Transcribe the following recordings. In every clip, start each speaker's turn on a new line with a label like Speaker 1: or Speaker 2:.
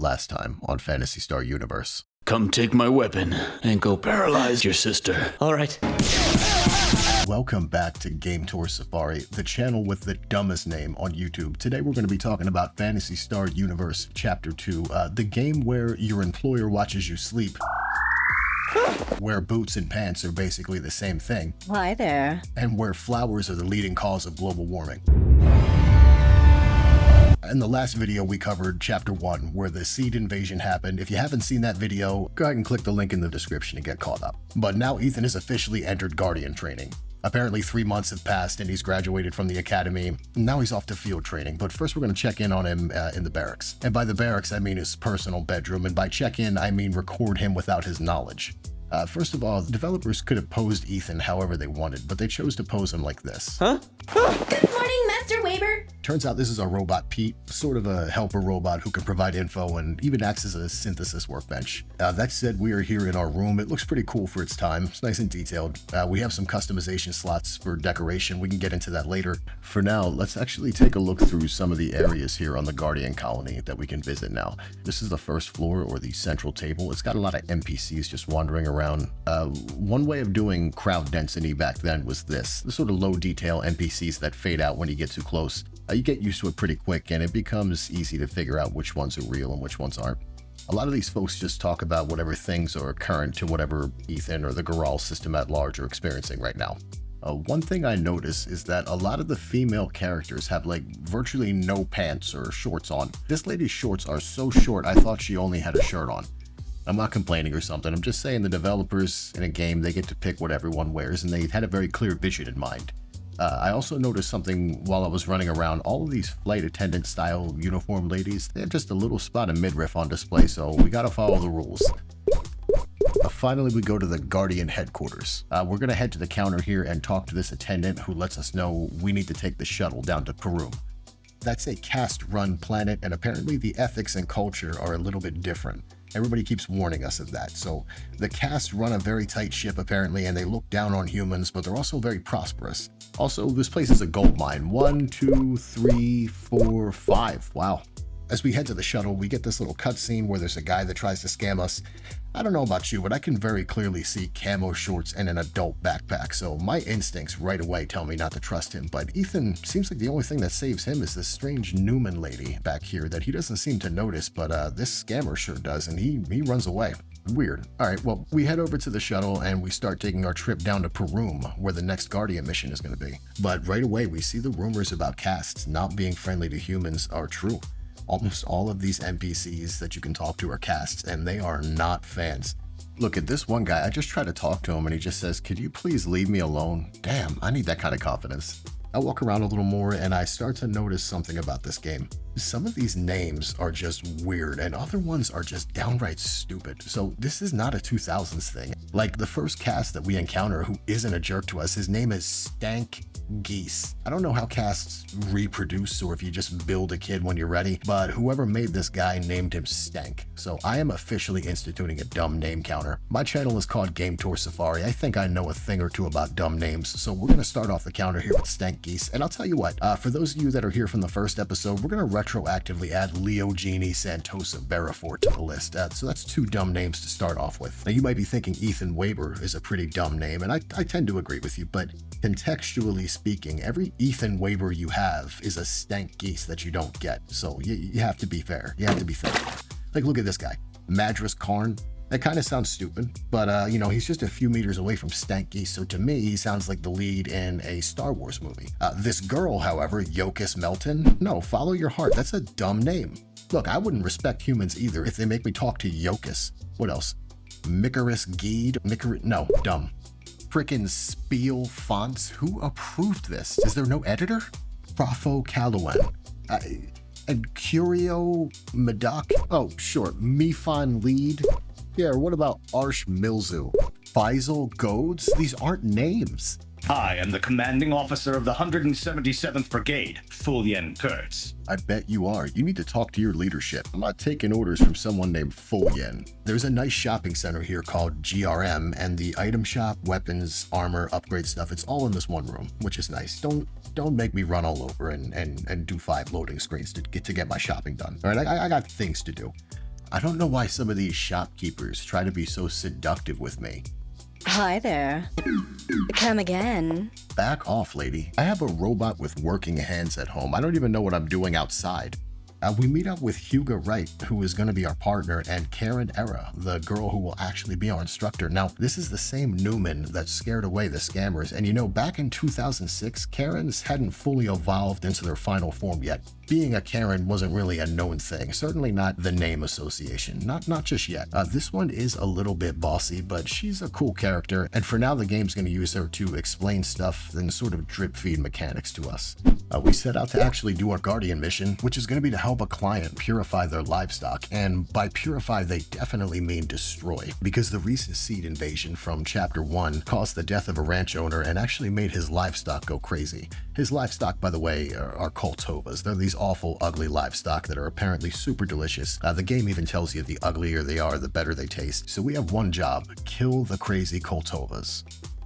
Speaker 1: Last time on Phantasy Star Universe.
Speaker 2: Come take my weapon and go paralyze your sister.
Speaker 3: All right.
Speaker 1: Welcome back to Game Tour Safari, the channel with the dumbest name on YouTube. Today we're going to be talking about Phantasy Star Universe Chapter 2, the game where your employer watches you sleep, where boots and pants are basically the same thing.
Speaker 4: Hi there.
Speaker 1: And where flowers are the leading cause of global warming. In the last video, we covered Chapter 1, where the seed invasion happened. If you haven't seen that video, go ahead and click the link in the description and get caught up. But now Ethan has officially entered Guardian training. Apparently 3 months have passed and he's graduated from the academy. Now he's off to field training, but first we're going to check in on him in the barracks. And by the barracks, I mean his personal bedroom, and by check in, I mean record him without his knowledge. First of all, the developers could have posed Ethan however they wanted, but they chose to pose him like this.
Speaker 4: Huh? Good morning, Master Weber.
Speaker 1: Turns out this is our robot Pete, sort of a helper robot who can provide info and even acts as a synthesis workbench. That said, we are here in our room. It looks pretty cool for its time. It's nice and detailed. We have some customization slots for decoration. We can get into that later. For now, let's actually take a look through some of the areas here on the Guardian colony that we can visit now. This is the first floor, or the central table. It's got a lot of NPCs just wandering around. One way of doing crowd density back then was the sort of low detail NPCs that fade out when you get too close. You get used to it pretty quick, and it becomes easy to figure out which ones are real and which ones aren't. A lot of these folks just talk about whatever things are current to whatever Ethan or the Goral system at large are experiencing right now. One thing I notice is that a lot of the female characters have like virtually no pants or shorts on. This lady's shorts are so short I thought she only had a shirt on. I'm not complaining or something, I'm just saying the developers in a game, they get to pick what everyone wears, and they had a very clear vision in mind. I also noticed something while I was running around. All of these flight attendant style uniform ladies, they have just a little spot of midriff on display, so we gotta follow the rules. Finally, we go to the Guardian headquarters. We're gonna head to the counter here and talk to this attendant who lets us know we need to take the shuttle down to Peru. That's a caste-run planet, and apparently the ethics and culture are a little bit different. Everybody keeps warning us of that. So the caste run a very tight ship apparently, and they look down on humans, but they're also very prosperous. Also, this place is a gold mine. 1, 2, 3, 4, 5. Wow. As we head to the shuttle, we get this little cutscene where there's a guy that tries to scam us. I don't know about you, but I can very clearly see camo shorts and an adult backpack, so my instincts right away tell me not to trust him. But Ethan seems like the only thing that saves him is this strange Newman lady back here that he doesn't seem to notice, but this scammer sure does, and he runs away. Weird. Alright, well, we head over to the shuttle and we start taking our trip down to Peru, where the next Guardian mission is going to be. But right away, we see the rumors about castes not being friendly to humans are true. Almost all of these NPCs that you can talk to are castes, and they are not fans. Look at this one guy, I just try to talk to him and he just says, "Could you please leave me alone?" Damn, I need that kind of confidence. I walk around a little more and I start to notice something about this game. Some of these names are just weird and other ones are just downright stupid. So this is not a 2000s thing. Like the first cast that we encounter who isn't a jerk to us, his name is Stank Geese. I don't know how casts reproduce or if you just build a kid when you're ready, but whoever made this guy named him Stank. So I am officially instituting a dumb name counter. My channel is called Game Tour Safari. I think I know a thing or two about dumb names, so we're going to start off the counter here with Stank Geese. And I'll tell you what, for those of you that are here from the first episode, we're going to retroactively add Leo Genie Santosa Verifort to the list. So that's 2 dumb names to start off with. Now you might be thinking Ethan Weber is a pretty dumb name, and I tend to agree with you, but contextually speaking, every Ethan Weber you have is a Stank Geese that you don't get. So you have to be fair. You have to be fair. Like, look at this guy, Madras Karn. That kind of sounds stupid, but you know, he's just a few meters away from Stank Geese, so to me, he sounds like the lead in a Star Wars movie. This girl, however, Yokis Melton, no, follow your heart. That's a dumb name. Look, I wouldn't respect humans either if they make me talk to Yokis. What else? Micarus Geed? No, dumb. Frickin' Spiel Fonts? Who approved this? Is there no editor? Profo Calowan. And Curio Medoc? Oh, sure. Mifon Lead? Yeah, or what about Arsh Milzu? Faisal Goads? These aren't names.
Speaker 5: I am the commanding officer of the 177th Brigade, Fulyen Kurtz.
Speaker 1: I bet you are. You need to talk to your leadership. I'm not taking orders from someone named Fulyen. There's a nice shopping center here called GRM, and the item shop, weapons, armor, upgrade stuff, it's all in this one room, which is nice. Don't make me run all over and do 5 loading screens to get my shopping done. All right, I got things to do. I don't know why some of these shopkeepers try to be so seductive with me.
Speaker 4: Hi there. Come again.
Speaker 1: Back off, lady. I have a robot with working hands at home. I don't even know what I'm doing outside. We meet up with Hugo Wright, who is going to be our partner, and Karen Era, the girl who will actually be our instructor. Now, this is the same Newman that scared away the scammers, and you know, back in 2006, Karens hadn't fully evolved into their final form yet. Being a Karen wasn't really a known thing, certainly not the name association, not just yet. This one is a little bit bossy, but she's a cool character, and for now the game's going to use her to explain stuff and sort of drip feed mechanics to us. We set out to actually do our Guardian mission, which is going to be to help a client purify their livestock, and by purify they definitely mean destroy, because the recent seed invasion from Chapter 1 caused the death of a ranch owner and actually made his livestock go crazy. His livestock, by the way, are Koltovas. They're these awful, ugly livestock that are apparently super delicious. The game even tells you the uglier they are, the better they taste. So we have one job: kill the crazy Koltovas.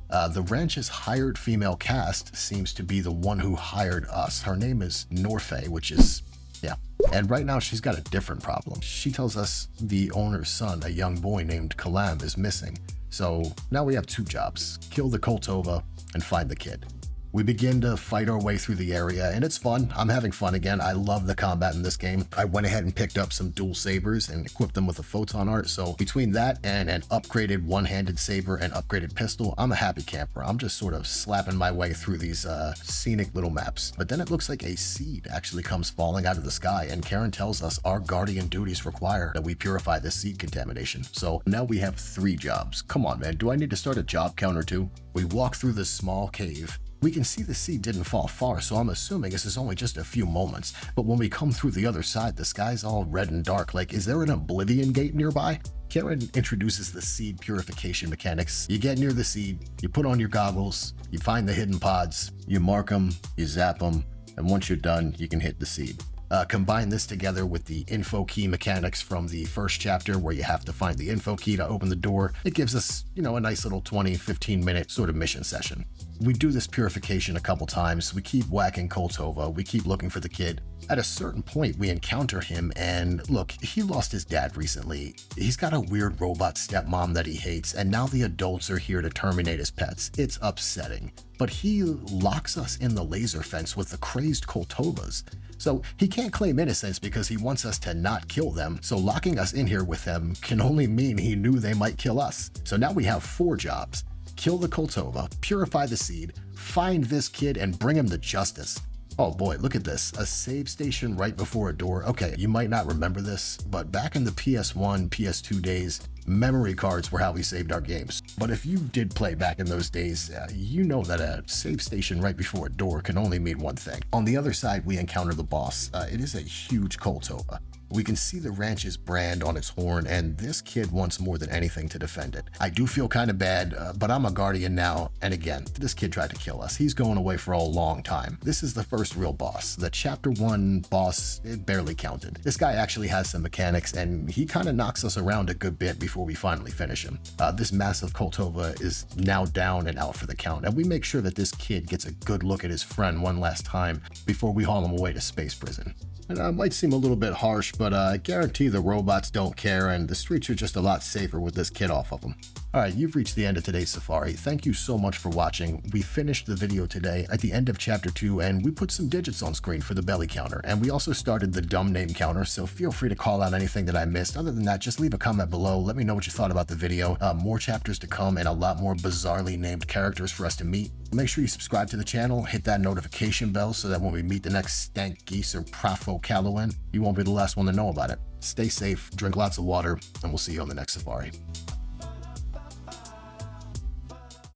Speaker 1: The ranch's hired female cast seems to be the one who hired us. Her name is Norfe, which is, yeah. And right now she's got a different problem. She tells us the owner's son, a young boy named Kalam, is missing. So now we have two jobs: kill the Koltova and find the kid. We begin to fight our way through the area, and it's fun. I'm having fun again. I love the combat in this game. I went ahead and picked up some dual sabers and equipped them with a photon art, so between that and an upgraded one-handed saber and upgraded pistol, I'm a happy camper. I'm just sort of slapping my way through these scenic little maps. But then it looks like a seed actually comes falling out of the sky, and Karen tells us our guardian duties require that we purify this seed contamination. So now we have 3 jobs. Come on, man, do I need to start a job counter too? We walk through this small cave. We can see the seed didn't fall far, so I'm assuming this is only just a few moments. But when we come through the other side, the sky's all red and dark. Like, is there an Oblivion gate nearby? Karen introduces the seed purification mechanics. You get near the seed, you put on your goggles, you find the hidden pods, you mark them, you zap them, and once you're done, you can hit the seed. Combine this together with the info key mechanics from the first chapter, where you have to find the info key to open the door. It gives us, you know, a nice little 20-15 minute sort of mission session. We do this purification a couple times. We keep whacking Koltova. We keep looking for the kid. At a certain point, we encounter him, and look, he lost his dad recently. He's got a weird robot stepmom that he hates, and now the adults are here to terminate his pets. It's upsetting. But he locks us in the laser fence with the crazed Koltovas. So he can't claim innocence because he wants us to not kill them. So locking us in here with them can only mean he knew they might kill us. So now we have 4 jobs: kill the Koltova, purify the seed, find this kid, and bring him to justice. Oh boy, look at this. A save station right before a door. Okay, you might not remember this, but back in the PS1, PS2 days, memory cards were how we saved our games. But if you did play back in those days, you know that a save station right before a door can only mean one thing. On the other side, we encounter the boss. It is a huge Koltova. We can see the ranch's brand on its horn, and this kid wants more than anything to defend it. I do feel kind of bad, but I'm a guardian now, and again, this kid tried to kill us. He's going away for a long time. This is the first real boss. The Chapter 1 boss, it barely counted. This guy actually has some mechanics, and he kind of knocks us around a good bit before we finally finish him. This massive Koltova is now down and out for the count, and we make sure that this kid gets a good look at his friend one last time before we haul him away to space prison. And it might seem a little bit harsh, but I guarantee the robots don't care, and the streets are just a lot safer with this kid off of them. Alright, you've reached the end of today's safari. Thank you so much for watching. We finished the video today at the end of Chapter 2, and we put some digits on screen for the belly counter, and we also started the dumb name counter, so feel free to call out anything that I missed. Other than that, just leave a comment below. Let me know what you thought about the video. More chapters to come, and a lot more bizarrely named characters for us to meet. Make sure you subscribe to the channel, hit that notification bell so that when we meet the next Stank Geese or Profo Callowin, you won't be the last one to know about it. Stay safe, drink lots of water, and we'll see you on the next safari.